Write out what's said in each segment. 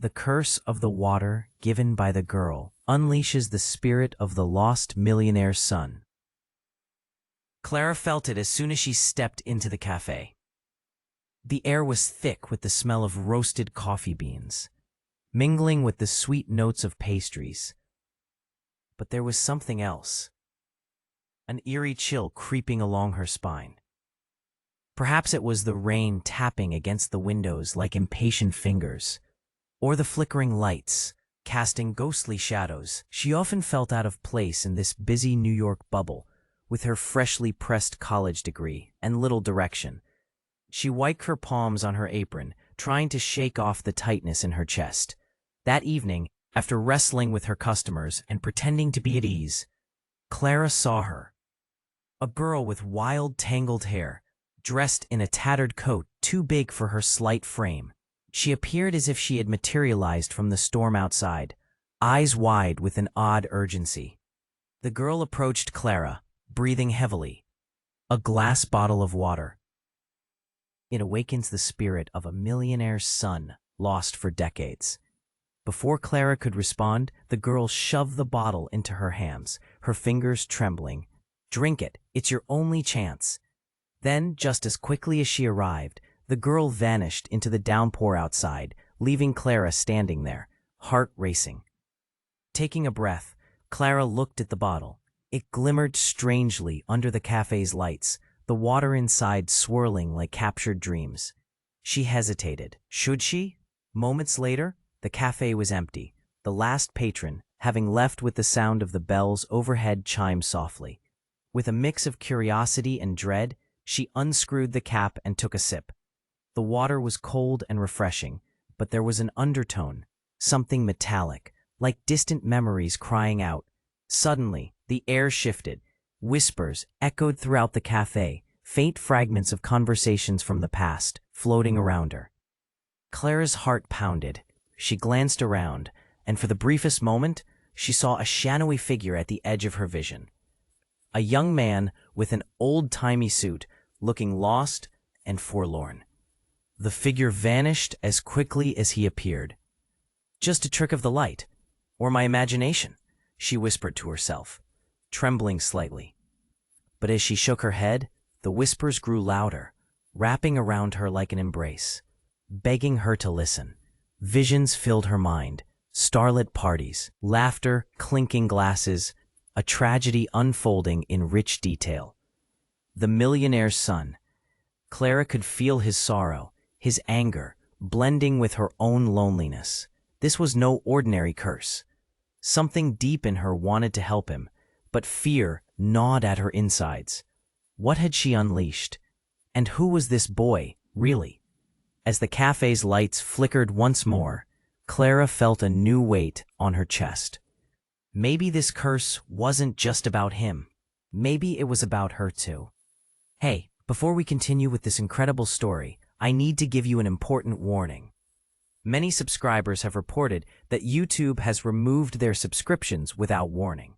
The curse of the water given by the girl unleashes the spirit of the lost millionaire's son. Clara felt it as soon as she stepped into the cafe. The air was thick with the smell of roasted coffee beans, mingling with the sweet notes of pastries. But there was something else, an eerie chill creeping along her spine. Perhaps it was the rain tapping against the windows like impatient fingers, or the flickering lights casting ghostly shadows. She often felt out of place in this busy New York bubble, with her freshly pressed college degree and little direction. She wiped her palms on her apron, trying to shake off the tightness in her chest. That evening, after wrestling with her customers and pretending to be at ease, Clara saw her. A girl with wild, tangled hair, dressed in a tattered coat too big for her slight frame. She appeared as if she had materialized from the storm outside, eyes wide with an odd urgency. The girl approached Clara, breathing heavily. A glass bottle of water. It awakens the spirit of a millionaire's son lost for decades. Before Clara could respond, the girl shoved the bottle into her hands, her fingers trembling. "Drink it, it's your only chance." Then, just as quickly as she arrived, the girl vanished into the downpour outside, leaving Clara standing there, heart racing. Taking a breath, Clara looked at the bottle. It glimmered strangely under the cafe's lights, the water inside swirling like captured dreams. She hesitated. Should she? Moments later, the cafe was empty, the last patron, having left with the sound of the bells overhead chime softly. With a mix of curiosity and dread, she unscrewed the cap and took a sip. The water was cold and refreshing, but there was an undertone, something metallic, like distant memories crying out. Suddenly, the air shifted. Whispers echoed throughout the cafe, faint fragments of conversations from the past floating around her. Clara's heart pounded. She glanced around, and for the briefest moment, she saw a shadowy figure at the edge of her vision. A young man with an old-timey suit, looking lost and forlorn. The figure vanished as quickly as he appeared. "Just a trick of the light, or my imagination," she whispered to herself, trembling slightly. But as she shook her head, the whispers grew louder, wrapping around her like an embrace, begging her to listen. Visions filled her mind, starlit parties, laughter, clinking glasses, a tragedy unfolding in rich detail. The millionaire's son. Clara could feel his sorrow, his anger, blending with her own loneliness. This was no ordinary curse. Something deep in her wanted to help him, but fear gnawed at her insides. What had she unleashed? And who was this boy, really? As the cafe's lights flickered once more, Clara felt a new weight on her chest. Maybe this curse wasn't just about him. Maybe it was about her too. Hey, before we continue with this incredible story, I need to give you an important warning. Many subscribers have reported that YouTube has removed their subscriptions without warning.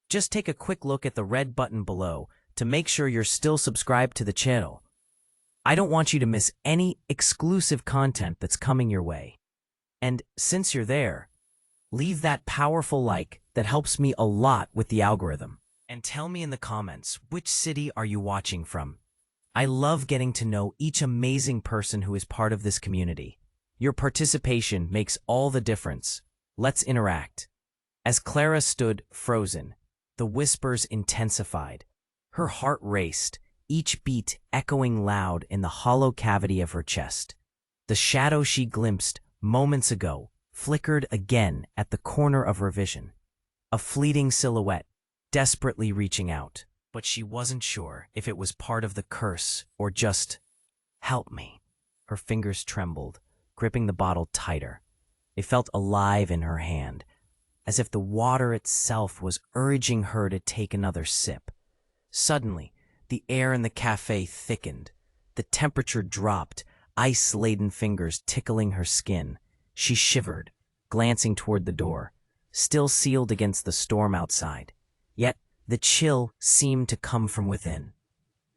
Just take a quick look at the red button below to make sure you're still subscribed to the channel. I don't want you to miss any exclusive content that's coming your way. And since you're there, leave that powerful like that helps me a lot with the algorithm. And tell me in the comments, which city are you watching from? I love getting to know each amazing person who is part of this community. Your participation makes all the difference. Let's interact. As Clara stood frozen, the whispers intensified. Her heart raced, each beat echoing loud in the hollow cavity of her chest. The shadow she glimpsed moments ago flickered again at the corner of her vision. A fleeting silhouette, desperately reaching out. But she wasn't sure if it was part of the curse or just, "Help me." Her fingers trembled, gripping the bottle tighter. It felt alive in her hand, as if the water itself was urging her to take another sip. Suddenly, the air in the cafe thickened. The temperature dropped, ice-laden fingers tickling her skin. She shivered, glancing toward the door, still sealed against the storm outside. Yet, the chill seemed to come from within.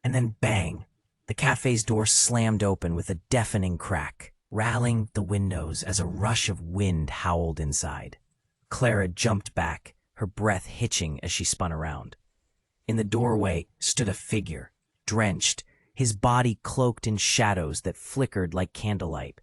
And then bang! The cafe's door slammed open with a deafening crack. rattling the windows as a rush of wind howled inside. Clara jumped back, her breath hitching as she spun around. In the doorway stood a figure, drenched, his body cloaked in shadows that flickered like candlelight.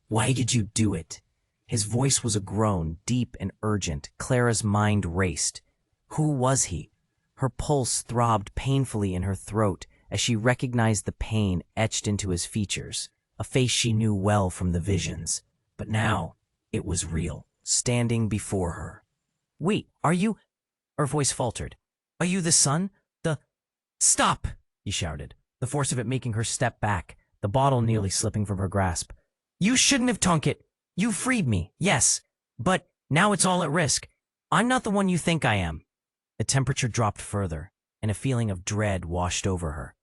"Why did you do it?" His voice was a groan, deep and urgent. Clara's mind raced. Who was he? Her pulse throbbed painfully in her throat as she recognized the pain etched into his features, a face she knew well from the visions. But now it was real, standing before her. "Wait, are you—" Her voice faltered. "Are you the son? The—" "Stop!" he shouted, the force of it making her step back, the bottle nearly slipping from her grasp. "You shouldn't have tunk it. You freed me, yes, but now it's all at risk. I'm not the one you think I am." The temperature dropped further, and a feeling of dread washed over her.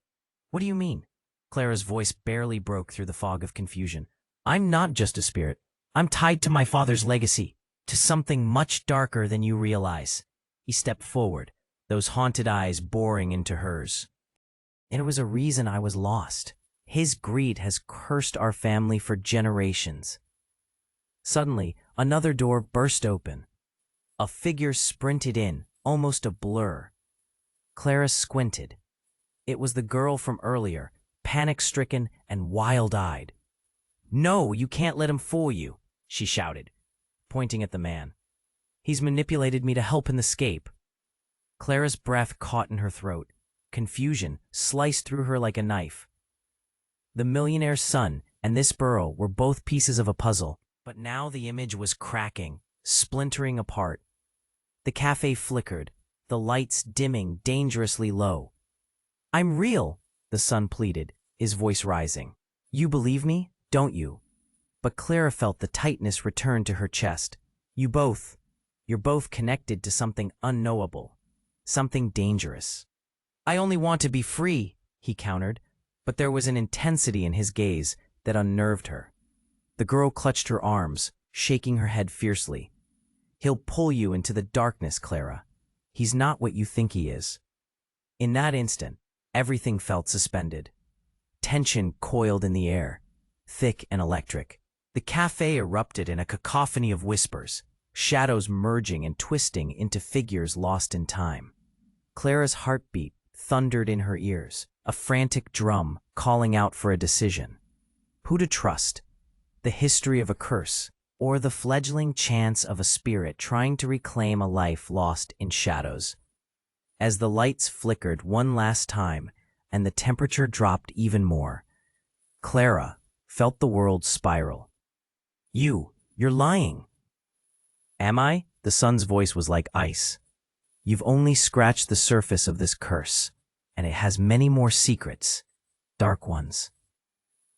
"What do you mean?" Clara's voice barely broke through the fog of confusion. "I'm not just a spirit. I'm tied to my father's legacy, to something much darker than you realize." He stepped forward, those haunted eyes boring into hers. "It was a reason I was lost. His greed has cursed our family for generations." Suddenly, another door burst open. A figure sprinted in, almost a blur. Clara squinted. It was the girl from earlier, panic-stricken and wild-eyed. "No, you can't let him fool you," she shouted, pointing at the man. "He's manipulated me to help him escape." Clara's breath caught in her throat. Confusion sliced through her like a knife. The millionaire's son and this burl were both pieces of a puzzle, but now the image was cracking, splintering apart. The cafe flickered, the lights dimming dangerously low. "I'm real," the son pleaded, his voice rising. "You believe me, don't you?" But Clara felt the tightness return to her chest. You're both connected to something unknowable, something dangerous." "I only want to be free," he countered, but there was an intensity in his gaze that unnerved her. The girl clutched her arms, shaking her head fiercely. "He'll pull you into the darkness, Clara. He's not what you think he is." In that instant, everything felt suspended. Tension coiled in the air, thick and electric. The cafe erupted in a cacophony of whispers, shadows merging and twisting into figures lost in time. Clara's heartbeat thundered in her ears, a frantic drum calling out for a decision. Who to trust? The history of a curse, or the fledgling chance of a spirit trying to reclaim a life lost in shadows? As the lights flickered one last time and the temperature dropped even more, Clara felt the world spiral. You're lying." "Am I?" The son's voice was like ice. "You've only scratched the surface of this curse, and it has many more secrets, dark ones."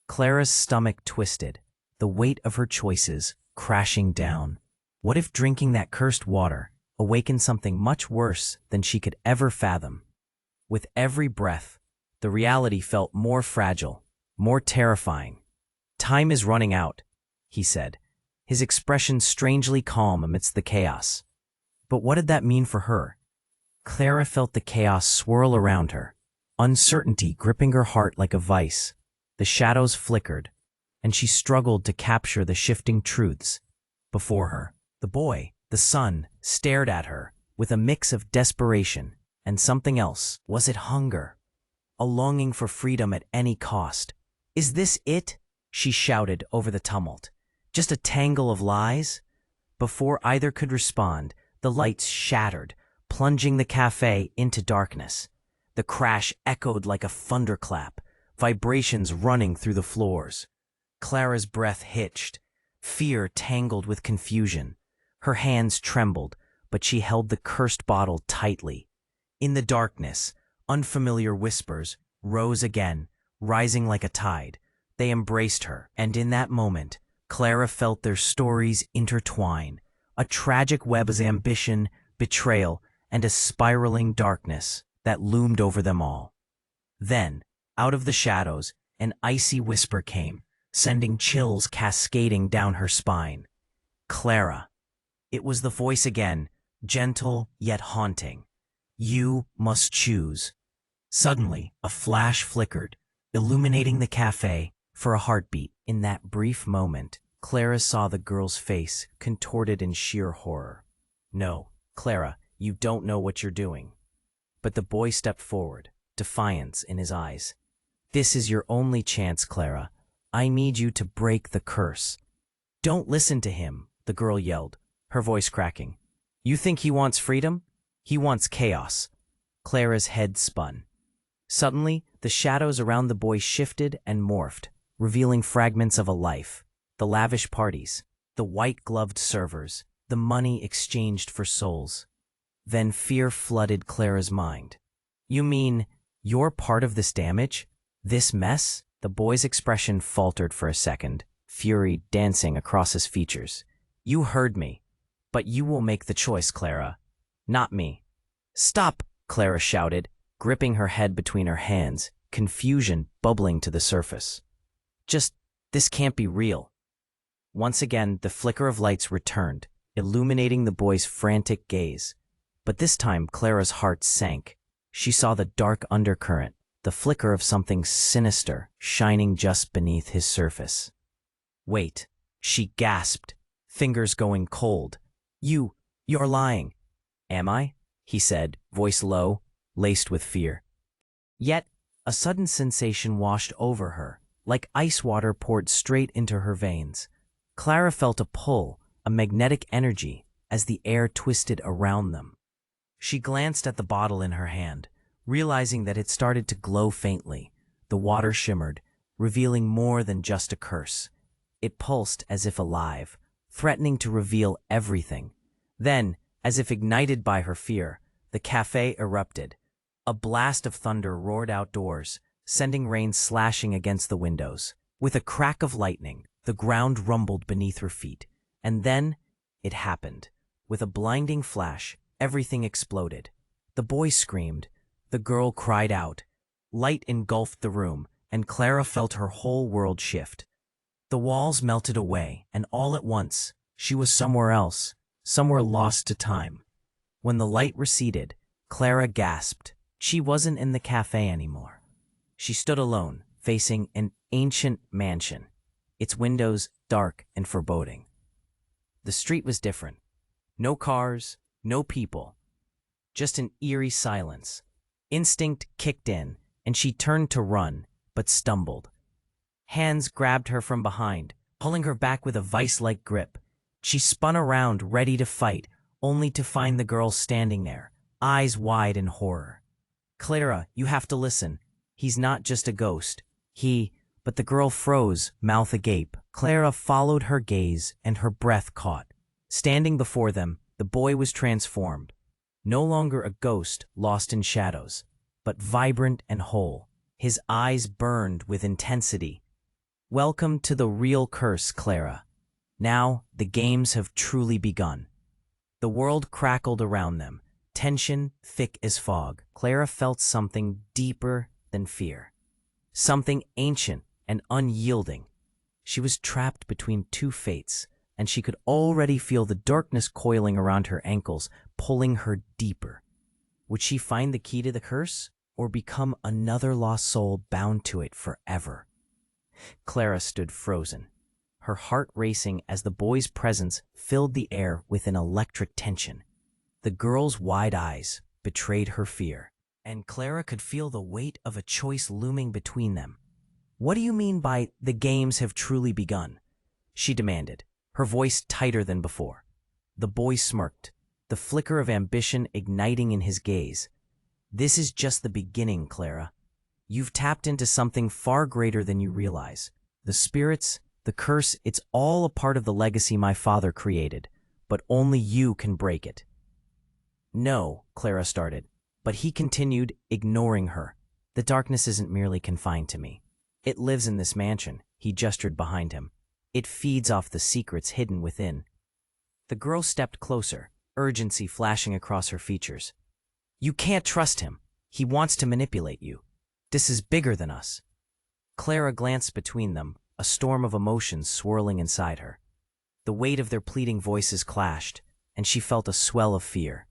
Clara's stomach twisted, the weight of her choices crashing down. What if drinking that cursed water awakened something much worse than she could ever fathom? With every breath, the reality felt more fragile, more terrifying. "Time is running out," he said, his expression strangely calm amidst the chaos. But what did that mean for her? Clara felt the chaos swirl around her, uncertainty gripping her heart like a vice. The shadows flickered, and she struggled to capture the shifting truths before her. The boy, the son, stared at her with a mix of desperation and something else. Was it hunger? A longing for freedom at any cost? "Is this it?" she shouted over the tumult. "Just a tangle of lies?" Before either could respond, the lights shattered, plunging the cafe into darkness. The crash echoed like a thunderclap, vibrations running through the floors. Clara's breath hitched, fear tangled with confusion. Her hands trembled, but she held the cursed bottle tightly. In the darkness, unfamiliar whispers rose again, rising like a tide. They embraced her, and in that moment, Clara felt their stories intertwine, a tragic web of ambition, betrayal, and a spiraling darkness that loomed over them all. Then, out of the shadows, an icy whisper came, sending chills cascading down her spine. "Clara." It was the voice again, gentle yet haunting. "You must choose." Suddenly, a flash flickered, illuminating the cafe, for a heartbeat. In that brief moment, Clara saw the girl's face contorted in sheer horror. "No, Clara, you don't know what you're doing." But the boy stepped forward, defiance in his eyes. "This is your only chance, Clara. I need you to break the curse." "Don't listen to him," the girl yelled, her voice cracking. "You think he wants freedom? He wants chaos." Clara's head spun. Suddenly, the shadows around the boy shifted and morphed, revealing fragments of a life. The lavish parties, the white-gloved servers, the money exchanged for souls. Then fear flooded Clara's mind. "You mean you're part of this damage? This mess?" The boy's expression faltered for a second, fury dancing across his features. "You heard me, but you will make the choice, Clara. Not me." "Stop!" Clara shouted, gripping her head between her hands, confusion bubbling to the surface. This can't be real." Once again, the flicker of lights returned, illuminating the boy's frantic gaze. But this time, Clara's heart sank. She saw the dark undercurrent, the flicker of something sinister shining just beneath his surface. "Wait," she gasped, fingers going cold. You're lying." "Am I?" he said, voice low, laced with fear. Yet, a sudden sensation washed over her, like ice water poured straight into her veins. Clara felt a pull, a magnetic energy, as the air twisted around them. She glanced at the bottle in her hand, realizing that it started to glow faintly. The water shimmered, revealing more than just a curse. It pulsed as if alive, threatening to reveal everything. Then, as if ignited by her fear, the cafe erupted. A blast of thunder roared outdoors, sending rain slashing against the windows. With a crack of lightning, the ground rumbled beneath her feet. And then, it happened. With a blinding flash, everything exploded. The boy screamed. The girl cried out. Light engulfed the room, and Clara felt her whole world shift. The walls melted away, and all at once, she was somewhere else, somewhere lost to time. When the light receded, Clara gasped. She wasn't in the cafe anymore. She stood alone, facing an ancient mansion, its windows dark and foreboding. The street was different. No cars, no people, just an eerie silence. Instinct kicked in, and she turned to run, but stumbled. Hands grabbed her from behind, pulling her back with a vice-like grip. She spun around, ready to fight, only to find the girl standing there, eyes wide in horror. "Clara, you have to listen. He's not just a ghost. But the girl froze, mouth agape. Clara followed her gaze, and her breath caught. Standing before them, the boy was transformed. No longer a ghost lost in shadows, but vibrant and whole. His eyes burned with intensity. "Welcome to the real curse, Clara. Now, the games have truly begun." The world crackled around them, tension thick as fog. Clara felt something deeper than fear, something ancient and unyielding. She was trapped between two fates, and she could already feel the darkness coiling around her ankles, pulling her deeper. Would she find the key to the curse, or become another lost soul bound to it forever? Clara stood frozen, her heart racing as the boy's presence filled the air with an electric tension. The girl's wide eyes betrayed her fear, and Clara could feel the weight of a choice looming between them. "What do you mean by the games have truly begun?" she demanded, her voice tighter than before. The boy smirked, the flicker of ambition igniting in his gaze. "This is just the beginning, Clara. You've tapped into something far greater than you realize. The spirits, the curse, it's all a part of the legacy my father created, but only you can break it." "No," Clara started, but he continued, ignoring her. "The darkness isn't merely confined to me. It lives in this mansion," he gestured behind him. "It feeds off the secrets hidden within." The girl stepped closer, urgency flashing across her features. "You can't trust him. He wants to manipulate you. This is bigger than us." Clara glanced between them, a storm of emotions swirling inside her. The weight of their pleading voices clashed, and she felt a swell of fear.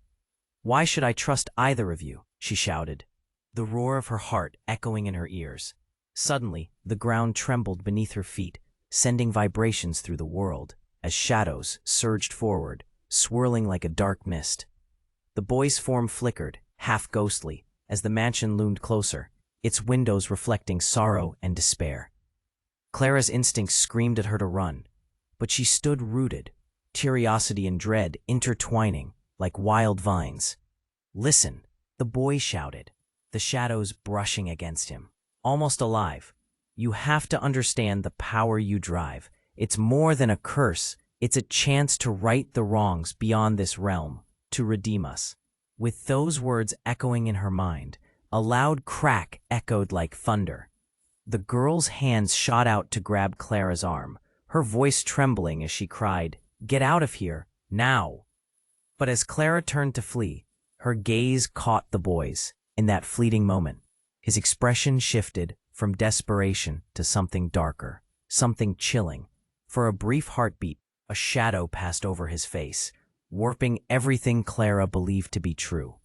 "Why should I trust either of you?" she shouted, the roar of her heart echoing in her ears. Suddenly, the ground trembled beneath her feet, sending vibrations through the world, as shadows surged forward, swirling like a dark mist. The boy's form flickered, half ghostly, as the mansion loomed closer, its windows reflecting sorrow and despair. Clara's instincts screamed at her to run, but she stood rooted, curiosity and dread intertwining like wild vines. "Listen," the boy shouted, the shadows brushing against him. Almost alive. "You have to understand the power you drive. It's more than a curse. It's a chance to right the wrongs beyond this realm, to redeem us." With those words echoing in her mind, a loud crack echoed like thunder. The girl's hands shot out to grab Clara's arm, her voice trembling as she cried, "Get out of here, now!" But as Clara turned to flee, her gaze caught the boy's. In that fleeting moment, his expression shifted from desperation to something darker, something chilling. For a brief heartbeat, a shadow passed over his face, warping everything Clara believed to be true.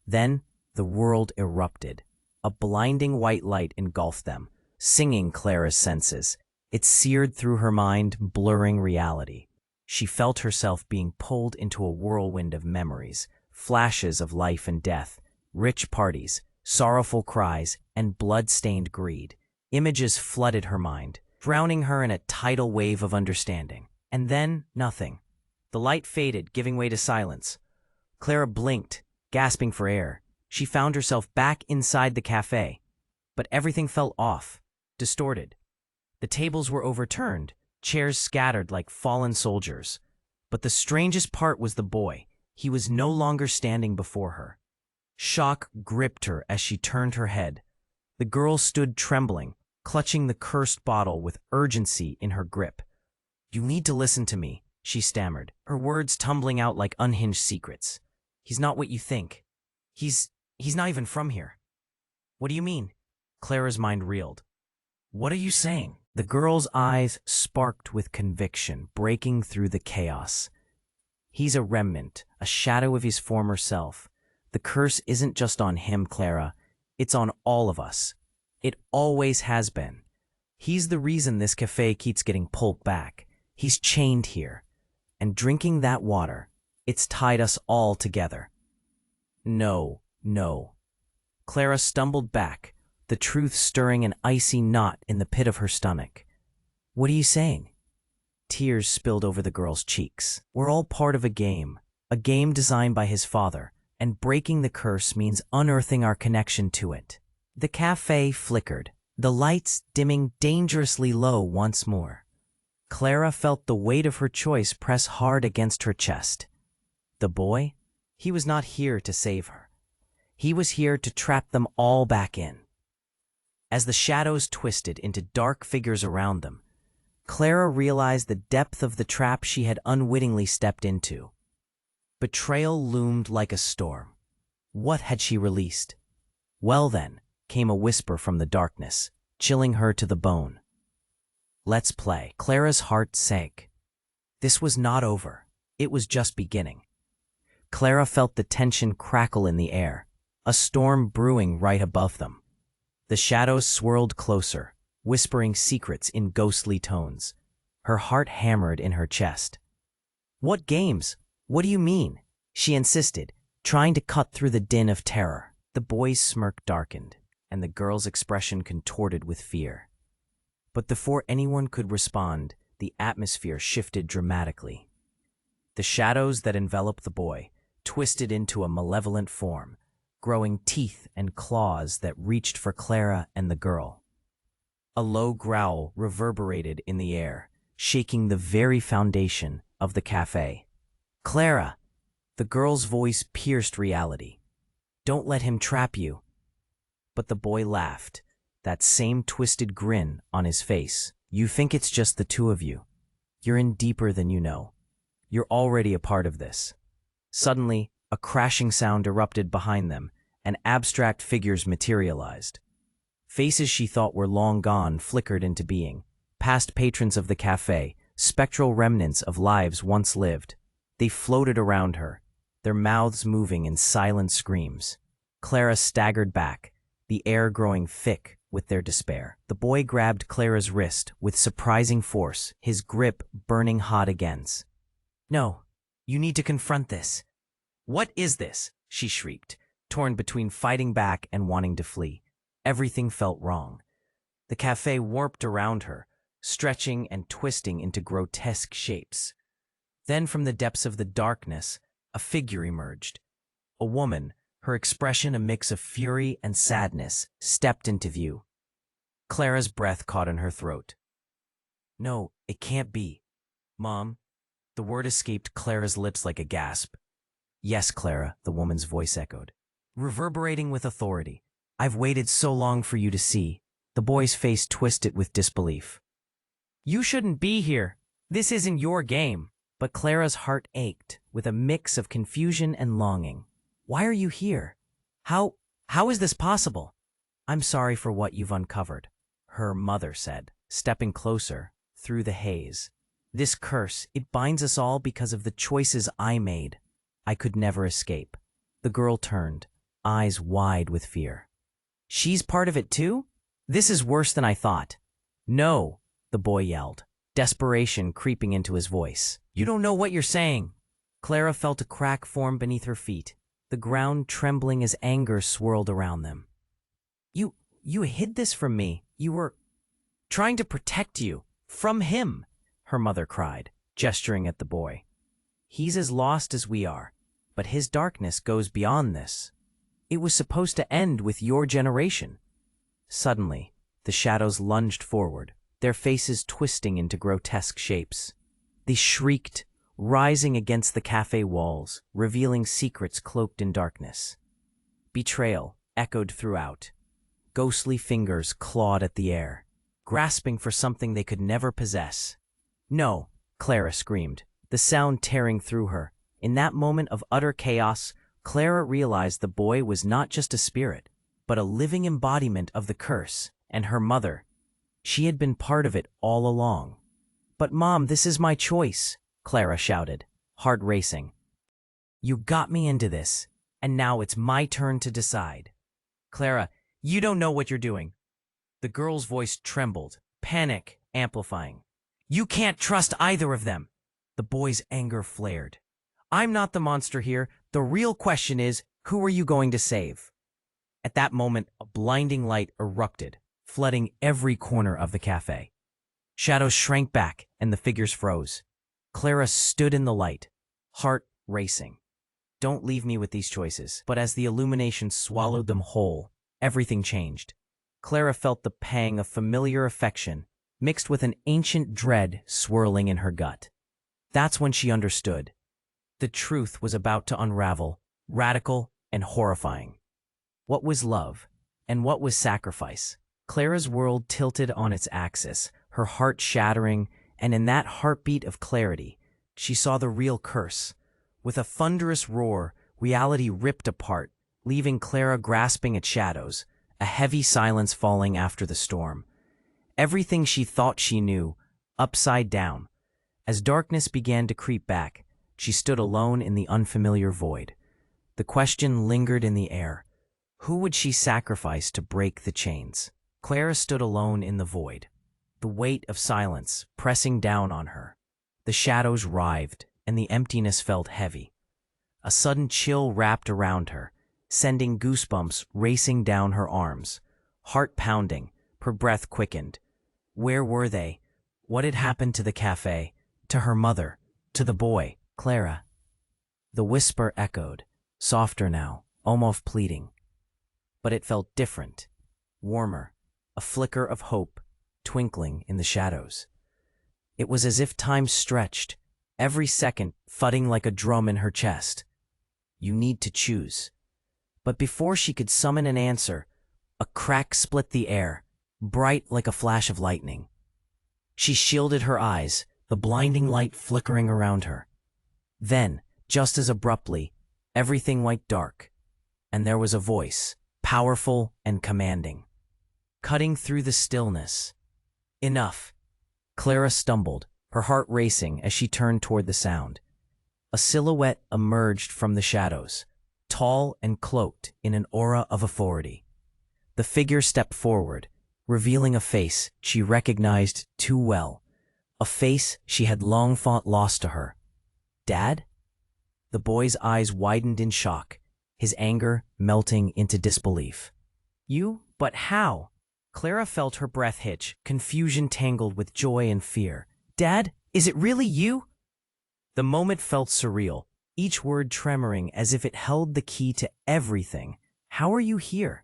Then, the world erupted. A blinding white light engulfed them, singing Clara's senses. It seared through her mind, blurring reality. She felt herself being pulled into a whirlwind of memories, flashes of life and death, rich parties, sorrowful cries, and blood-stained greed. Images flooded her mind, drowning her in a tidal wave of understanding. And then, nothing. The light faded, giving way to silence. Clara blinked, gasping for air. She found herself back inside the cafe. But everything felt off, distorted. The tables were overturned, chairs scattered like fallen soldiers. But the strangest part was the boy. He was no longer standing before her. Shock gripped her as she turned her head. The girl stood trembling, clutching the cursed bottle with urgency in her grip. "You need to listen to me," she stammered, her words tumbling out like unhinged secrets. "He's not what you think. He's not even from here." "What do you mean?" Clara's mind reeled. "What are you saying?" The girl's eyes sparked with conviction, breaking through the chaos. "He's a remnant, a shadow of his former self. The curse isn't just on him, Clara. It's on all of us. It always has been. He's the reason this cafe keeps getting pulled back. He's chained here. And drinking that water, it's tied us all together." No. Clara stumbled back, the truth stirring an icy knot in the pit of her stomach. "What are you saying?" Tears spilled over the girl's cheeks. "We're all part of a game designed by his father, and breaking the curse means unearthing our connection to it." The cafe flickered, the lights dimming dangerously low once more. Clara felt the weight of her choice press hard against her chest. The boy? He was not here to save her. He was here to trap them all back in. As the shadows twisted into dark figures around them, Clara realized the depth of the trap she had unwittingly stepped into. Betrayal loomed like a storm. What had she released? "Well then," came a whisper from the darkness, chilling her to the bone. "Let's play." Clara's heart sank. This was not over. It was just beginning. Clara felt the tension crackle in the air, a storm brewing right above them. The shadows swirled closer, whispering secrets in ghostly tones. Her heart hammered in her chest. "What games? What do you mean?" she insisted, trying to cut through the din of terror. The boy's smirk darkened, and the girl's expression contorted with fear. But before anyone could respond, the atmosphere shifted dramatically. The shadows that enveloped the boy twisted into a malevolent form, growing teeth and claws that reached for Clara and the girl. A low growl reverberated in the air, shaking the very foundation of the cafe. "Clara!" The girl's voice pierced reality. "Don't let him trap you." But the boy laughed, that same twisted grin on his face. "You think it's just the two of you. You're in deeper than you know. You're already a part of this." Suddenly, a crashing sound erupted behind them, and abstract figures materialized. Faces she thought were long gone flickered into being, past patrons of the cafe, spectral remnants of lives once lived. They floated around her, their mouths moving in silent screams. Clara staggered back, the air growing thick with their despair. The boy grabbed Clara's wrist with surprising force, his grip burning hot against. "No, you need to confront this." "What is this?" she shrieked, torn between fighting back and wanting to flee. Everything felt wrong. The cafe warped around her, stretching and twisting into grotesque shapes. Then from the depths of the darkness, a figure emerged. A woman, her expression a mix of fury and sadness, stepped into view. Clara's breath caught in her throat. "No, it can't be. Mom." The word escaped Clara's lips like a gasp. "Yes, Clara," the woman's voice echoed, reverberating with authority. "I've waited so long for you to see." The boy's face twisted with disbelief. "You shouldn't be here. This isn't your game." But Clara's heart ached with a mix of confusion and longing. "Why are you here? How is this possible?" "I'm sorry for what you've uncovered," her mother said, stepping closer through the haze. "This curse, it binds us all because of the choices I made. I could never escape." The girl turned, eyes wide with fear. "She's part of it too? This is worse than I thought." "No," the boy yelled, desperation creeping into his voice. "You don't know what you're saying." Clara felt a crack form beneath her feet, the ground trembling as anger swirled around them. You hid this from me. You were trying to protect you from him," her mother cried, gesturing at the boy. "He's as lost as we are, but his darkness goes beyond this. It was supposed to end with your generation." Suddenly, the shadows lunged forward, their faces twisting into grotesque shapes. They shrieked, rising against the cafe walls, revealing secrets cloaked in darkness. Betrayal echoed throughout. Ghostly fingers clawed at the air, grasping for something they could never possess. "No," Clara screamed, the sound tearing through her. In that moment of utter chaos, Clara realized the boy was not just a spirit, but a living embodiment of the curse, and her mother. She had been part of it all along. "But Mom, this is my choice," Clara shouted, heart racing. "You got me into this, and now it's my turn to decide." "Clara, you don't know what you're doing." The girl's voice trembled, panic amplifying. "You can't trust either of them." The boy's anger flared. "I'm not the monster here. The real question is, who are you going to save?" At that moment, a blinding light erupted, flooding every corner of the cafe. Shadows shrank back, and the figures froze. Clara stood in the light, heart racing. "Don't leave me with these choices." But as the illumination swallowed them whole, everything changed. Clara felt the pang of familiar affection, mixed with an ancient dread swirling in her gut. That's when she understood. The truth was about to unravel, radical and horrifying. What was love, and what was sacrifice? Clara's world tilted on its axis, her heart shattering, and in that heartbeat of clarity, she saw the real curse. With a thunderous roar, reality ripped apart, leaving Clara grasping at shadows, a heavy silence falling after the storm. Everything she thought she knew, upside down. As darkness began to creep back, she stood alone in the unfamiliar void. The question lingered in the air. Who would she sacrifice to break the chains? Clara stood alone in the void, the weight of silence pressing down on her. The shadows writhed, and the emptiness felt heavy. A sudden chill wrapped around her, sending goosebumps racing down her arms. Heart pounding, her breath quickened. Where were they? What had happened to the cafe, to her mother, to the boy? "Clara." The whisper echoed, softer now, almost pleading. But it felt different, warmer, a flicker of hope twinkling in the shadows. It was as if time stretched, every second thudding like a drum in her chest. "You need to choose." But before she could summon an answer, a crack split the air, bright like a flash of lightning. She shielded her eyes, the blinding light flickering around her. Then, just as abruptly, everything went dark, and there was a voice, powerful and commanding, cutting through the stillness. "Enough." Clara stumbled, her heart racing as she turned toward the sound. A silhouette emerged from the shadows, tall and cloaked in an aura of authority. The figure stepped forward, revealing a face she recognized too well, a face she had long thought lost to her. "Dad?" The boy's eyes widened in shock, his anger melting into disbelief. "You? But how?" Clara felt her breath hitch, confusion tangled with joy and fear. "Dad, is it really you?" The moment felt surreal, each word tremoring as if it held the key to everything. "How are you here?"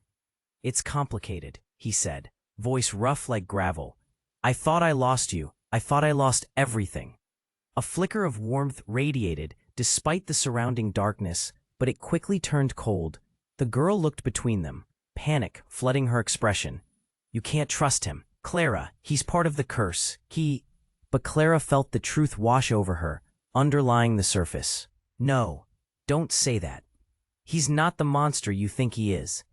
"It's complicated," he said, voice rough like gravel. "I thought I lost you. I thought I lost everything." A flicker of warmth radiated despite the surrounding darkness, but it quickly turned cold. The girl looked between them, panic flooding her expression. "You can't trust him. Clara, he's part of the curse. But Clara felt the truth wash over her, underlying the surface. "No, don't say that. He's not the monster you think he is."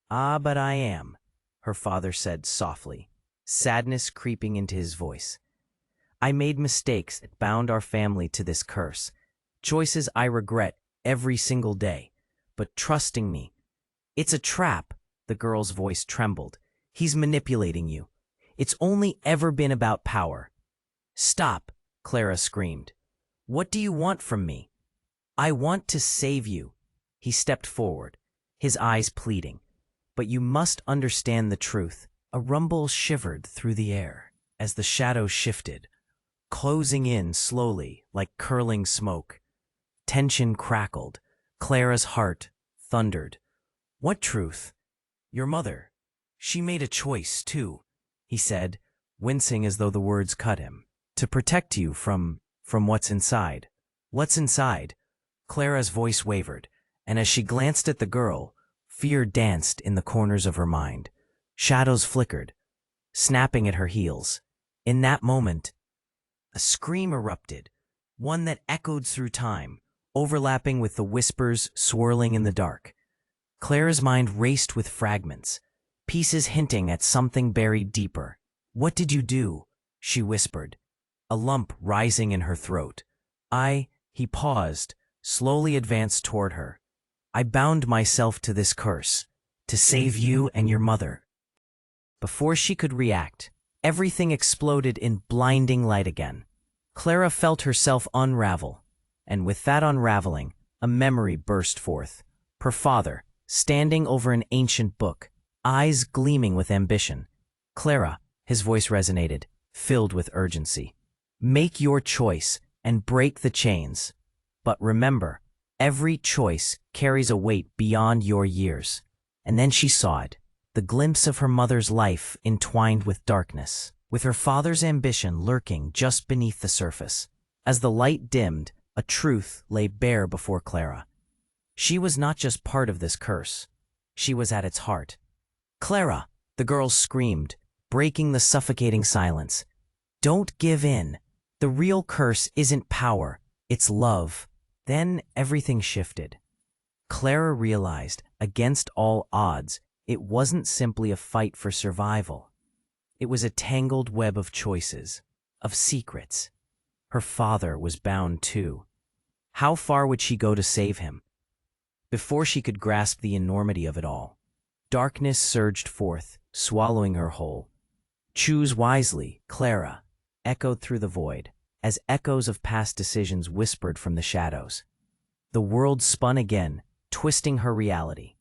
"Ah, but I am," her father said softly, sadness creeping into his voice. "I made mistakes that bound our family to this curse, choices I regret every single day. But trusting me, it's a trap." The girl's voice trembled. "He's manipulating you. It's only ever been about power." "Stop," Clara screamed. "What do you want from me?" "I want to save you." He stepped forward, his eyes pleading. "But you must understand the truth." A rumble shivered through the air as the shadows shifted, closing in slowly like curling smoke. Tension crackled. Clara's heart thundered. "What truth?" "Your mother. She made a choice, too," he said, wincing as though the words cut him. "To protect you from what's inside." "What's inside?" Clara's voice wavered, and as she glanced at the girl, fear danced in the corners of her mind. Shadows flickered, snapping at her heels. In that moment, a scream erupted, one that echoed through time, overlapping with the whispers swirling in the dark. Clara's mind raced with fragments, pieces hinting at something buried deeper. "What did you do?" she whispered, a lump rising in her throat. He paused, slowly advanced toward her. "I bound myself to this curse, to save you and your mother." Before she could react, everything exploded in blinding light again. Clara felt herself unravel, and with that unraveling, a memory burst forth. Her father, standing over an ancient book, eyes gleaming with ambition. "Clara," his voice resonated, filled with urgency. "Make your choice and break the chains. But remember, every choice carries a weight beyond your years." And then she saw it, the glimpse of her mother's life entwined with darkness, with her father's ambition lurking just beneath the surface. As the light dimmed, a truth lay bare before Clara. She was not just part of this curse. She was at its heart. "Clara!" the girl screamed, breaking the suffocating silence. "Don't give in. The real curse isn't power, it's love." Then everything shifted. Clara realized, against all odds, it wasn't simply a fight for survival. It was a tangled web of choices, of secrets. Her father was bound too. How far would she go to save him? Before she could grasp the enormity of it all, darkness surged forth, swallowing her whole. "Choose wisely, Clara," echoed through the void, as echoes of past decisions whispered from the shadows. The world spun again, twisting her reality.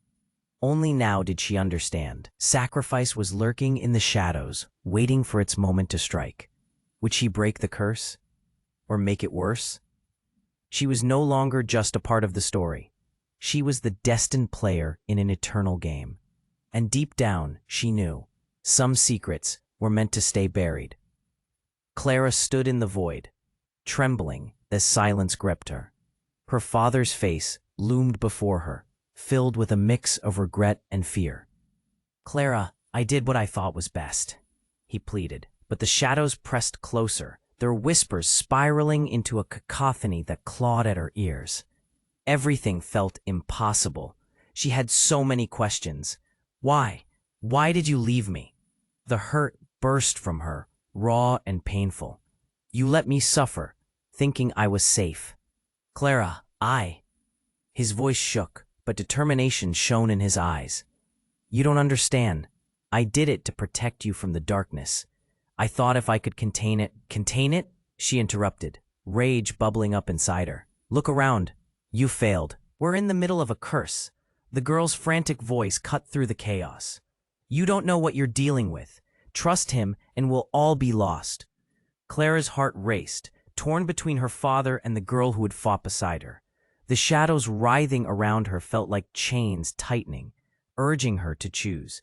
Only now did she understand. Sacrifice was lurking in the shadows, waiting for its moment to strike. Would she break the curse? Or make it worse? She was no longer just a part of the story. She was the destined player in an eternal game. And deep down, she knew, some secrets were meant to stay buried. Clara stood in the void, trembling as silence gripped her. Her father's face loomed before her, filled with a mix of regret and fear. "Clara, I did what I thought was best," he pleaded, but the shadows pressed closer, their whispers spiraling into a cacophony that clawed at her ears. Everything felt impossible. She had so many questions. Why? Why did you leave me? The hurt burst from her, raw and painful. "You let me suffer, thinking I was safe." "Clara, His voice shook, but determination shone in his eyes. "You don't understand. I did it to protect you from the darkness. I thought if I could contain it— Contain it? She interrupted, rage bubbling up inside her. Look around. You failed. We're in the middle of a curse. The girl's frantic voice cut through the chaos. You don't know what you're dealing with. Trust him and we'll all be lost. Clara's heart raced, torn between her father and the girl who had fought beside her. The shadows writhing around her felt like chains tightening, urging her to choose.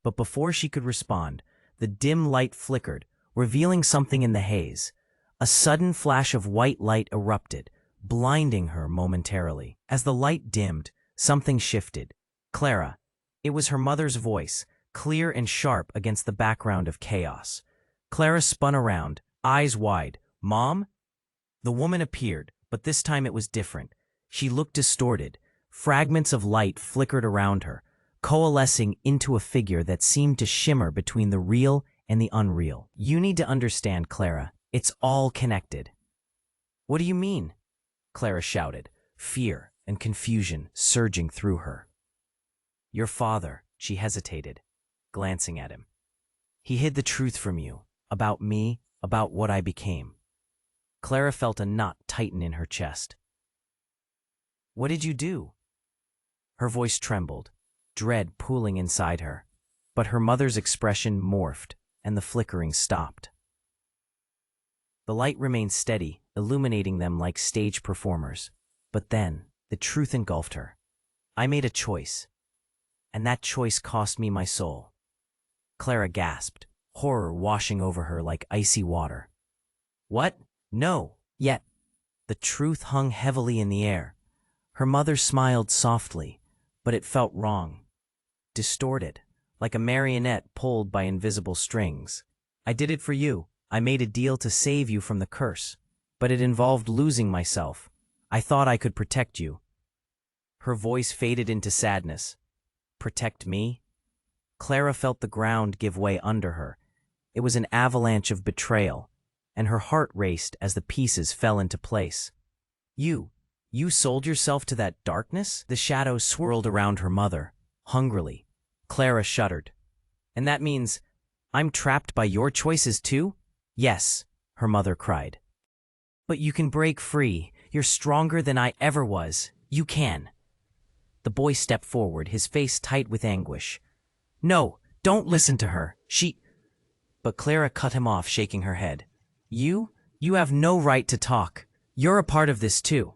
But before she could respond, the dim light flickered, revealing something in the haze. A sudden flash of white light erupted, blinding her momentarily. As the light dimmed, something shifted. Clara. It was her mother's voice, clear and sharp against the background of chaos. Clara spun around, eyes wide. Mom? The woman appeared, but this time it was different. She looked distorted. Fragments of light flickered around her, coalescing into a figure that seemed to shimmer between the real and the unreal. You need to understand, Clara. It's all connected. What do you mean? Clara shouted, fear and confusion surging through her. Your father, she hesitated, glancing at him. He hid the truth from you, about me, about what I became. Clara felt a knot tighten in her chest. What did you do? Her voice trembled, dread pooling inside her, but her mother's expression morphed and the flickering stopped. The light remained steady, illuminating them like stage performers. But then, the truth engulfed her. I made a choice, and that choice cost me my soul. Clara gasped, horror washing over her like icy water. What? No, yet. The truth hung heavily in the air. Her mother smiled softly, but it felt wrong. Distorted, like a marionette pulled by invisible strings. I did it for you. I made a deal to save you from the curse, but it involved losing myself. I thought I could protect you. Her voice faded into sadness. Protect me? Clara felt the ground give way under her. It was an avalanche of betrayal, and her heart raced as the pieces fell into place. You sold yourself to that darkness? The shadows swirled around her mother, hungrily. Clara shuddered. And that means I'm trapped by your choices too? Yes, her mother cried. But you can break free. You're stronger than I ever was. You can. The boy stepped forward, his face tight with anguish. No, don't listen to her. But Clara cut him off, shaking her head. You have no right to talk. You're a part of this too.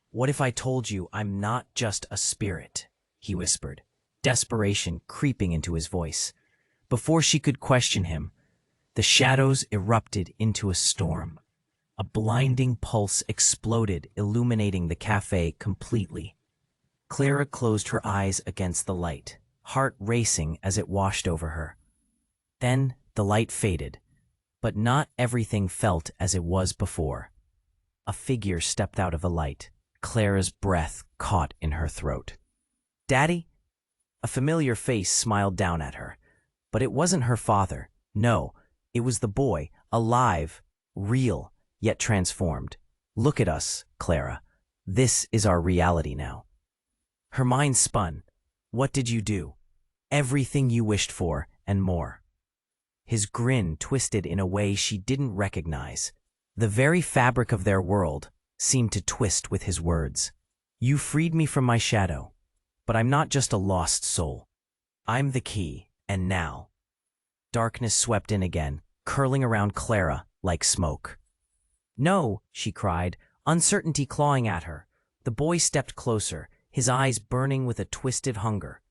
What if I told you I'm not just a spirit? He whispered, desperation creeping into his voice. Before she could question him, the shadows erupted into a storm. A blinding pulse exploded, illuminating the cafe completely. Clara closed her eyes against the light, heart racing as it washed over her. Then the light faded, but not everything felt as it was before. A figure stepped out of the light. Clara's breath caught in her throat. Daddy? A familiar face smiled down at her, but it wasn't her father. No, it was the boy, alive, real, yet transformed. Look at us, Clara. This is our reality now. Her mind spun. What did you do? Everything you wished for, and more. His grin twisted in a way she didn't recognize. The very fabric of their world seemed to twist with his words. You freed me from my shadow, but I'm not just a lost soul. I'm the key, and now. Darkness swept in again, curling around Clara like smoke. No, she cried, uncertainty clawing at her. The boy stepped closer, his eyes burning with a twisted hunger.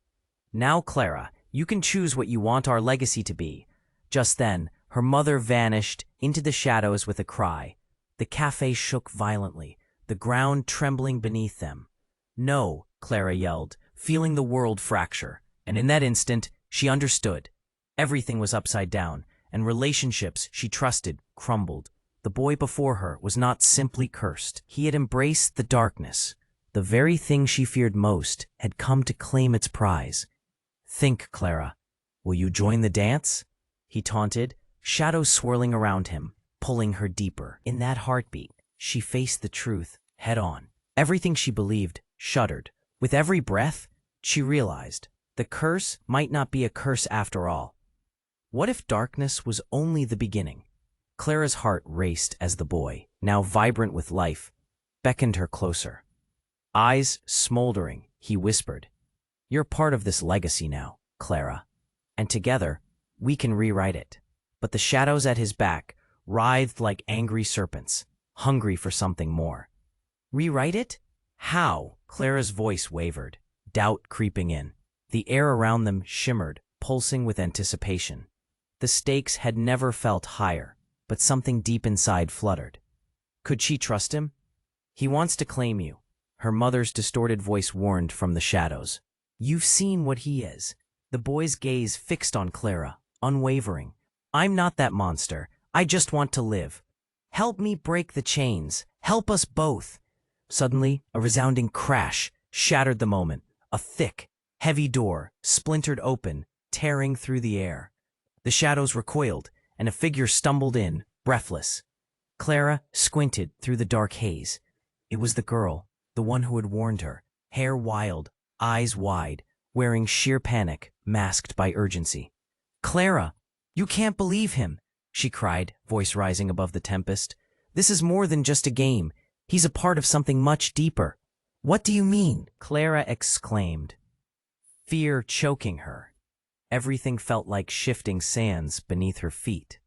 Now, Clara, you can choose what you want our legacy to be. Just then, her mother vanished into the shadows with a cry. The cafe shook violently, the ground trembling beneath them. No, Clara yelled, feeling the world fracture. And in that instant, she understood. Everything was upside down, and relationships she trusted crumbled. The boy before her was not simply cursed. He had embraced the darkness. The very thing she feared most had come to claim its prize. Think, Clara. Will you join the dance? He taunted, shadows swirling around him, pulling her deeper. In that heartbeat, she faced the truth head on. Everything she believed shuddered. With every breath, she realized The curse might not be a curse after all. What if darkness was only the beginning? Clara's heart raced as the boy, now vibrant with life, beckoned her closer. Eyes smoldering, he whispered, "You're part of this legacy now, Clara, and together we can rewrite it." But the shadows at his back writhed like angry serpents, hungry for something more. Rewrite it? How? Clara's voice wavered, doubt creeping in. The air around them shimmered, pulsing with anticipation. The stakes had never felt higher, but something deep inside fluttered. Could she trust him? "He wants to claim you," her mother's distorted voice warned from the shadows. "You've seen what he is." The boy's gaze fixed on Clara, unwavering. "I'm not that monster. I just want to live. Help me break the chains. Help us both." Suddenly, a resounding crash shattered the moment. A thick, heavy door splintered open, tearing through the air. The shadows recoiled, and a figure stumbled in, breathless. Clara squinted through the dark haze. It was the girl, the one who had warned her, hair wild, eyes wide, wearing sheer panic, masked by urgency. "Clara, you can't believe him," she cried, voice rising above the tempest. "This is more than just a game. He's a part of something much deeper." "What do you mean?" Clara exclaimed, fear choking her. Everything felt like shifting sands beneath her feet.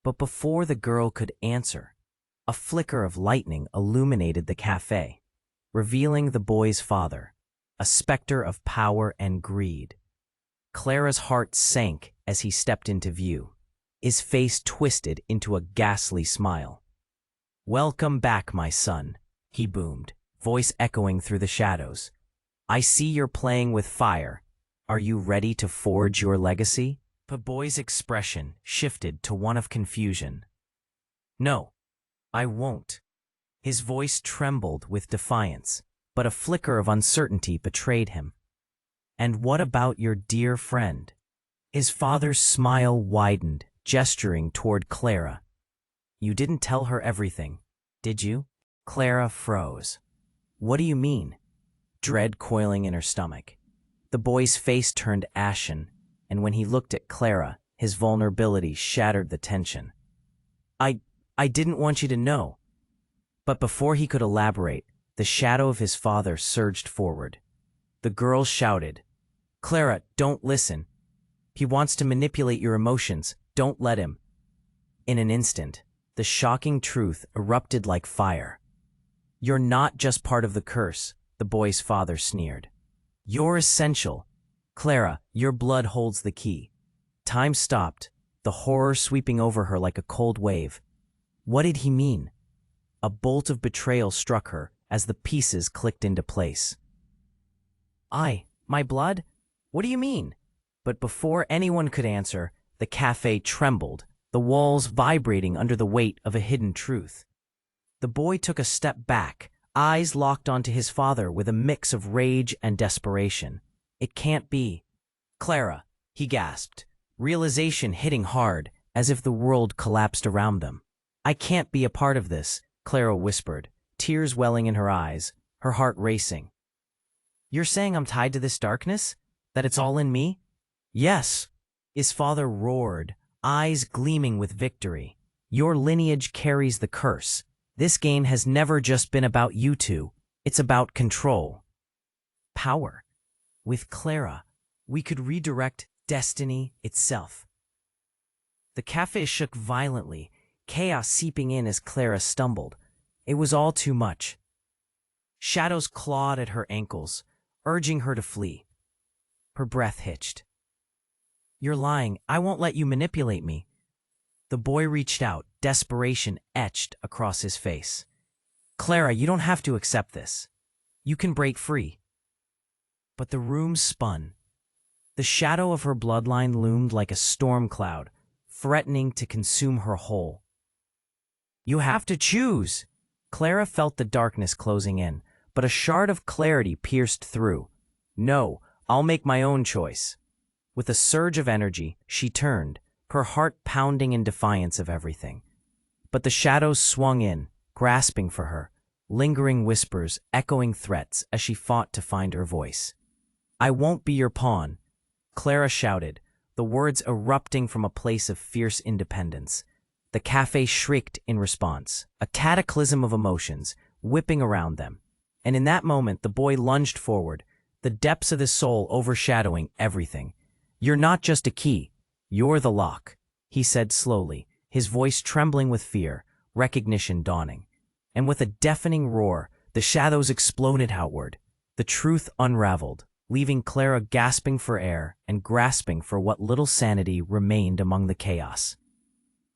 But before the girl could answer, a flicker of lightning illuminated the cafe, revealing the boy's father, a specter of power and greed. Clara's heart sank as he stepped into view, his face twisted into a ghastly smile. "Welcome back, my son," he boomed, voice echoing through the shadows. "I see you're playing with fire. Are you ready to forge your legacy?" The boy's expression shifted to one of confusion. "No, I won't." His voice trembled with defiance, but a flicker of uncertainty betrayed him. "And what about your dear friend?" His father's smile widened, gesturing toward Clara. "You didn't tell her everything, did you?" Clara froze. "What do you mean?" Dread coiling in her stomach. The boy's face turned ashen, and when he looked at Clara, his vulnerability shattered the tension. I didn't want you to know." But before he could elaborate, the shadow of his father surged forward. The girl shouted, "Clara, don't listen. He wants to manipulate your emotions. Don't let him." In an instant, the shocking truth erupted like fire. "You're not just part of the curse," the boy's father sneered. "You're essential. Clara, your blood holds the key." Time stopped, the horror sweeping over her like a cold wave. What did he mean? A bolt of betrayal struck her as the pieces clicked into place. My blood? What do you mean?" But before anyone could answer, the cafe trembled, the walls vibrating under the weight of a hidden truth. The boy took a step back, eyes locked onto his father with a mix of rage and desperation. "It can't be." "Clara," he gasped, realization hitting hard, as if the world collapsed around them. "I can't be a part of this," Clara whispered, tears welling in her eyes, her heart racing. "You're saying I'm tied to this darkness? That it's all in me?" "Yes," his father roared, eyes gleaming with victory. "Your lineage carries the curse. This game has never just been about you two. It's about control. Power. With Clara, we could redirect destiny itself." The cafe shook violently, chaos seeping in as Clara stumbled. It was all too much. Shadows clawed at her ankles, urging her to flee. Her breath hitched. "You're lying. I won't let you manipulate me." The boy reached out, desperation etched across his face. "Clara, you don't have to accept this. You can break free." But the room spun. The shadow of her bloodline loomed like a storm cloud, threatening to consume her whole. "You have to choose." Clara felt the darkness closing in, but a shard of clarity pierced through. "No, I'll make my own choice." With a surge of energy, she turned, her heart pounding in defiance of everything. But the shadows swung in, grasping for her, lingering whispers echoing threats as she fought to find her voice. I won't be your pawn, Clara shouted, the words erupting from a place of fierce independence. The cafe shrieked in response, a cataclysm of emotions whipping around them. And in that moment, the boy lunged forward, the depths of his soul overshadowing everything. You're not just a key, you're the lock, he said slowly, his voice trembling with fear, recognition dawning. And with a deafening roar, the shadows exploded outward. The truth unraveled, leaving Clara gasping for air and grasping for what little sanity remained among the chaos.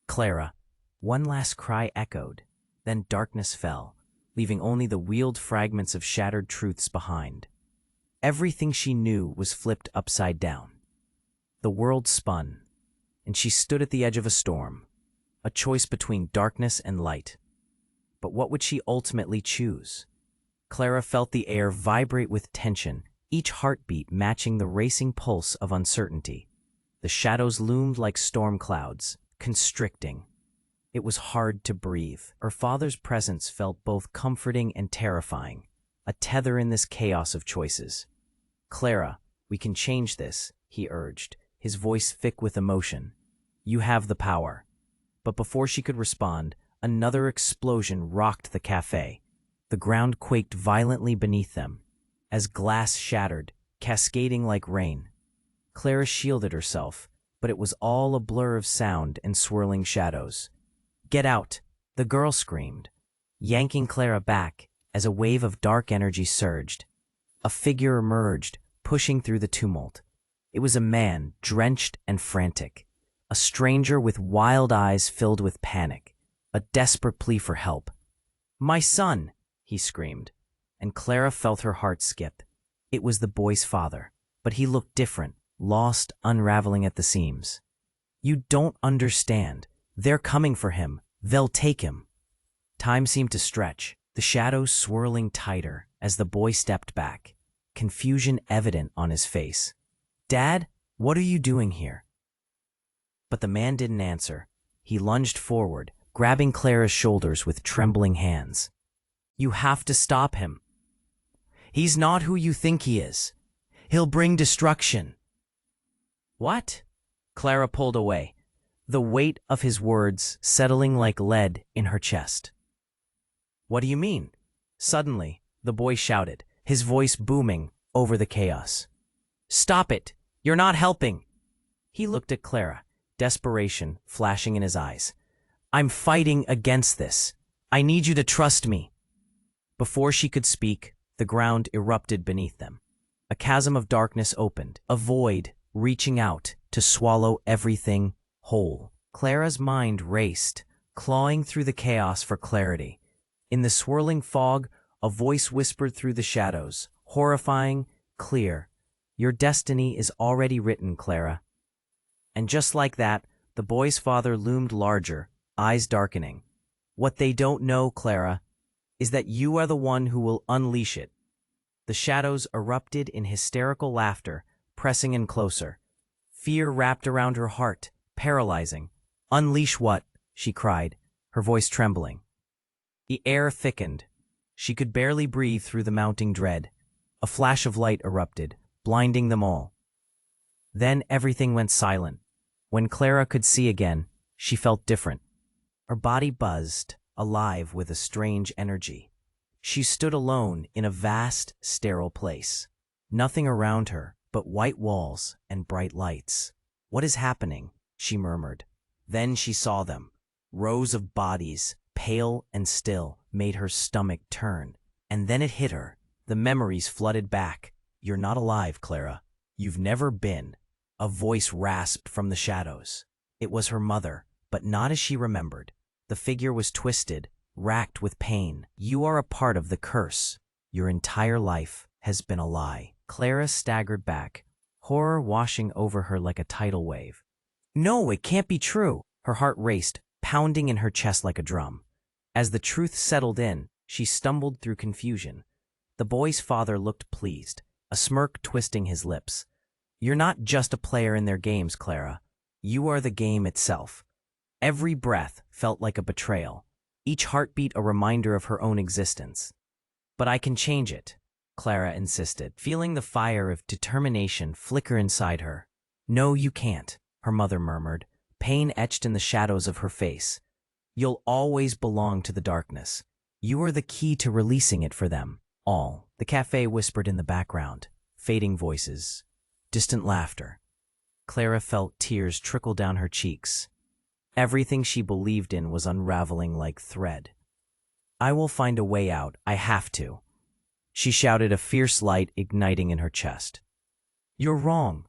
Clara, one last cry echoed, then darkness fell, leaving only the wheeled fragments of shattered truths behind. Everything she knew was flipped upside down. The world spun, and she stood at the edge of a storm, a choice between darkness and light. But what would she ultimately choose? Clara felt the air vibrate with tension, each heartbeat matching the racing pulse of uncertainty. The shadows loomed like storm clouds, constricting. It was hard to breathe. Her father's presence felt both comforting and terrifying, a tether in this chaos of choices. Clara, we can change this, he urged, his voice thick with emotion. You have the power. But before she could respond, another explosion rocked the cafe. The ground quaked violently beneath them, as glass shattered, cascading like rain. Clara shielded herself, but it was all a blur of sound and swirling shadows. Get out, the girl screamed, yanking Clara back as a wave of dark energy surged. A figure emerged, pushing through the tumult. It was a man, drenched and frantic, a stranger with wild eyes filled with panic, a desperate plea for help. My son, he screamed, and Clara felt her heart skip. It was the boy's father, but he looked different, lost, unraveling at the seams. You don't understand. They're coming for him. They'll take him. Time seemed to stretch, the shadows swirling tighter as the boy stepped back, confusion evident on his face. Dad, what are you doing here? But the man didn't answer. He lunged forward, grabbing Clara's shoulders with trembling hands. You have to stop him. He's not who you think he is. He'll bring destruction. What? Clara pulled away, the weight of his words settling like lead in her chest. What do you mean? Suddenly, the boy shouted, his voice booming over the chaos. Stop it! You're not helping! He looked at Clara, desperation flashing in his eyes. I'm fighting against this. I need you to trust me. Before she could speak, the ground erupted beneath them. A chasm of darkness opened, a void reaching out to swallow everything whole. Clara's mind raced, clawing through the chaos for clarity. In the swirling fog, a voice whispered through the shadows, horrifying, clear. Your destiny is already written, Clara. And just like that, the boy's father loomed larger, eyes darkening. What they don't know, Clara, is that you are the one who will unleash it. The shadows erupted in hysterical laughter, pressing in closer. Fear wrapped around her heart, paralyzing. Unleash what? She cried, her voice trembling. The air thickened. She could barely breathe through the mounting dread. A flash of light erupted, blinding them all. Then everything went silent. When Clara could see again, she felt different. Her body buzzed, alive with a strange energy. She stood alone in a vast, sterile place. Nothing around her but white walls and bright lights. What is happening? She murmured. Then she saw them. Rows of bodies, pale and still, made her stomach turn. And then it hit her. The memories flooded back. You're not alive, Clara. You've never been. A voice rasped from the shadows. It was her mother, but not as she remembered. The figure was twisted, racked with pain. You are a part of the curse. Your entire life has been a lie. Clara staggered back, horror washing over her like a tidal wave. No, it can't be true. Her heart raced, pounding in her chest like a drum. As the truth settled in, she stumbled through confusion. The boy's father looked pleased, a smirk twisting his lips. You're not just a player in their games, Clara. You are the game itself. Every breath felt like a betrayal, each heartbeat a reminder of her own existence. But I can change it. Clara insisted, feeling the fire of determination flicker inside her. No, you can't, her mother murmured, pain etched in the shadows of her face. You'll always belong to the darkness. You are the key to releasing it for them all. The cafe whispered in the background, fading voices, distant laughter. Clara felt tears trickle down her cheeks. Everything she believed in was unraveling like thread. I will find a way out, I have to. She shouted, a fierce light igniting in her chest. You're wrong.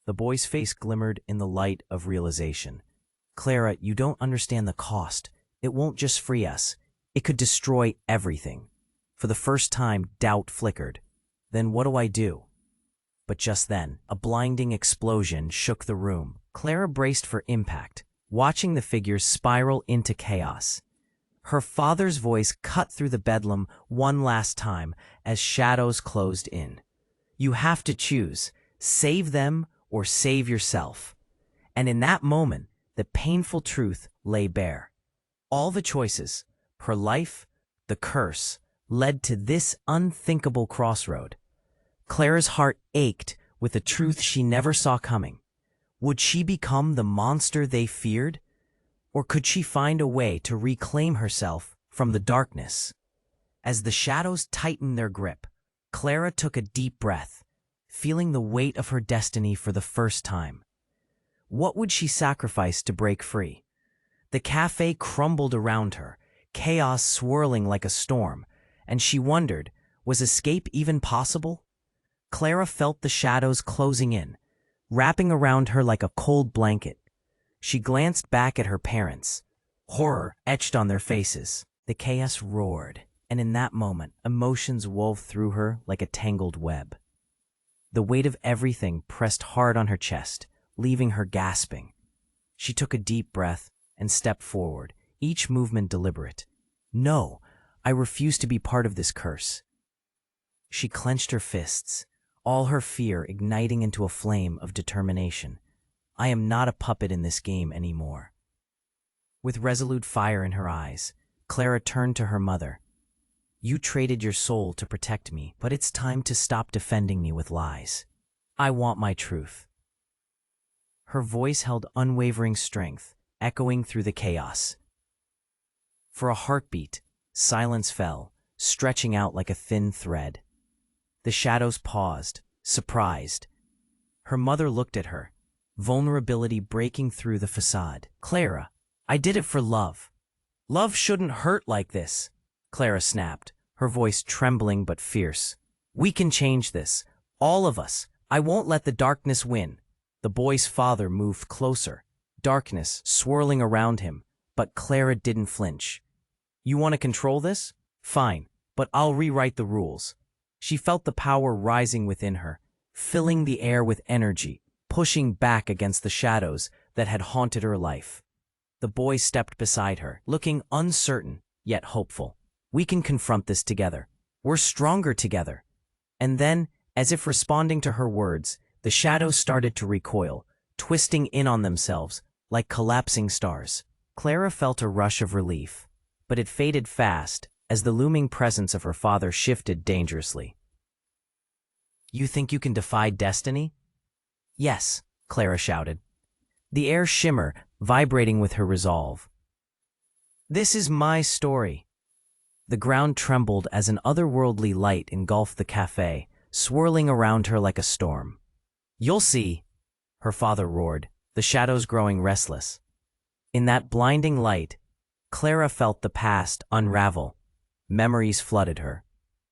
The boy's face glimmered in the light of realization. Clara, you don't understand the cost. It won't just free us. It could destroy everything. For the first time, doubt flickered. Then what do I do? But just then, a blinding explosion shook the room. Clara braced for impact, watching the figures spiral into chaos. Her father's voice cut through the bedlam one last time as shadows closed in. You have to choose, save them or save yourself. And in that moment, the painful truth lay bare. All the choices, her life, the curse, led to this unthinkable crossroad. Clara's heart ached with a truth she never saw coming. Would she become the monster they feared? Or could she find a way to reclaim herself from the darkness? As the shadows tightened their grip, Clara took a deep breath, feeling the weight of her destiny for the first time. What would she sacrifice to break free? The cafe crumbled around her, chaos swirling like a storm, and she wondered, was escape even possible? Clara felt the shadows closing in, wrapping around her like a cold blanket. She glanced back at her parents, horror etched on their faces. The chaos roared, and in that moment, emotions wove through her like a tangled web. The weight of everything pressed hard on her chest, leaving her gasping. She took a deep breath and stepped forward, each movement deliberate. No, I refuse to be part of this curse. She clenched her fists, all her fear igniting into a flame of determination. I am not a puppet in this game anymore. With resolute fire in her eyes, Clara turned to her mother. You traded your soul to protect me, but it's time to stop defending me with lies. I want my truth. Her voice held unwavering strength, echoing through the chaos. For a heartbeat, silence fell, stretching out like a thin thread. The shadows paused, surprised. Her mother looked at her, vulnerability breaking through the facade. Clara, I did it for love. Love shouldn't hurt like this, Clara snapped, her voice trembling but fierce. We can change this, all of us. I won't let the darkness win. The boy's father moved closer, darkness swirling around him, but Clara didn't flinch. You want to control this? Fine, but I'll rewrite the rules. She felt the power rising within her, filling the air with energy, pushing back against the shadows that had haunted her life. The boy stepped beside her, looking uncertain, yet hopeful. We can confront this together. We're stronger together. And then, as if responding to her words, the shadows started to recoil, twisting in on themselves like collapsing stars. Clara felt a rush of relief, but it faded fast as the looming presence of her father shifted dangerously. You think you can defy destiny? Yes, Clara shouted, the air shimmer vibrating with her resolve. This is my story. The ground trembled as an otherworldly light engulfed the cafe, swirling around her like a storm. You'll see, her father roared, the shadows growing restless. In that blinding light, Clara felt the past unravel. Memories flooded her.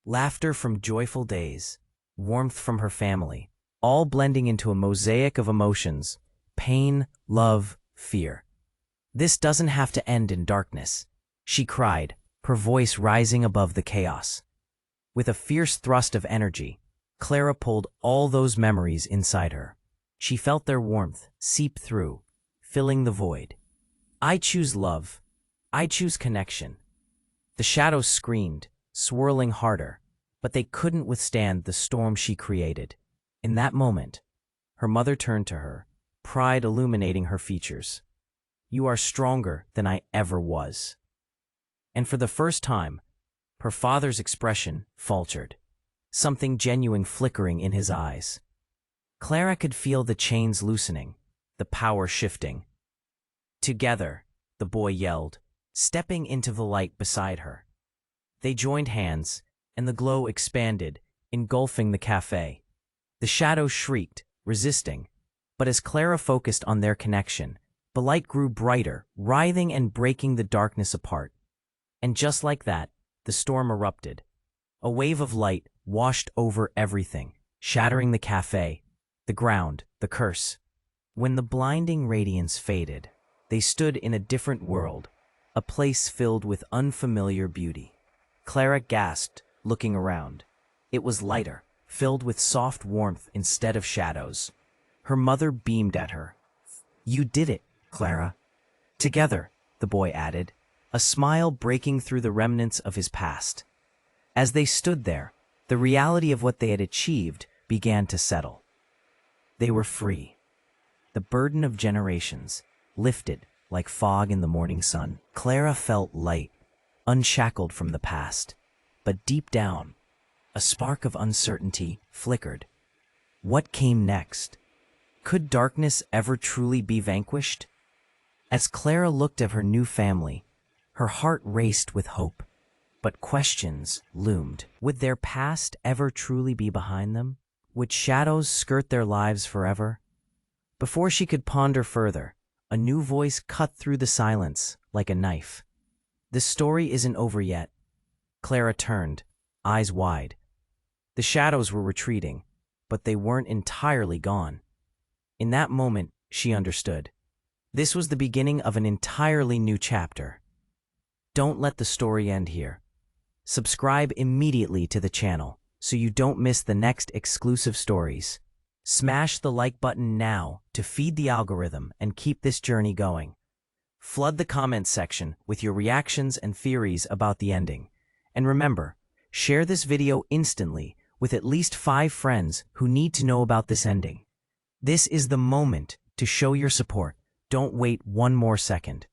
Laughter from joyful days, warmth from her family, all blending into a mosaic of emotions, pain, love, fear. This doesn't have to end in darkness, she cried, her voice rising above the chaos. With a fierce thrust of energy, Clara pulled all those memories inside her. She felt their warmth seep through, filling the void. I choose love. I choose connection. The shadows screamed, swirling harder, but they couldn't withstand the storm she created. In that moment, her mother turned to her, pride illuminating her features. You are stronger than I ever was. And for the first time, her father's expression faltered. something genuine flickering in his eyes. Clara could feel the chains loosening, the power shifting. "Together," the boy yelled, stepping into the light beside her. They joined hands, and the glow expanded, engulfing the cafe. The shadows shrieked, resisting, but as Clara focused on their connection, the light grew brighter, writhing and breaking the darkness apart. And just like that, the storm erupted. A wave of light washed over everything, shattering the cafe, the ground, the curse. When the blinding radiance faded, they stood in a different world, a place filled with unfamiliar beauty. Clara gasped, looking around. It was lighter, filled with soft warmth instead of shadows. Her mother beamed at her. "You did it, Clara." "Together," the boy added, a smile breaking through the remnants of his past. As they stood there, the reality of what they had achieved began to settle. They were free. The burden of generations lifted like fog in the morning sun. Clara felt light, unshackled from the past. But deep down, a spark of uncertainty flickered. What came next? Could darkness ever truly be vanquished? As Clara looked at her new family, her heart raced with hope. But questions loomed. Would their past ever truly be behind them? Would shadows skirt their lives forever? Before she could ponder further, a new voice cut through the silence like a knife. "The story isn't over yet." Clara turned, eyes wide. The shadows were retreating, but they weren't entirely gone. In that moment, she understood. This was the beginning of an entirely new chapter. Don't let the story end here. Subscribe immediately to the channel so you don't miss the next exclusive stories. Smash the like button now to feed the algorithm and keep this journey going. Flood the comments section with your reactions and theories about the ending. And remember, share this video instantly with at least 5 friends who need to know about this ending. This is the moment to show your support. Don't wait one more second.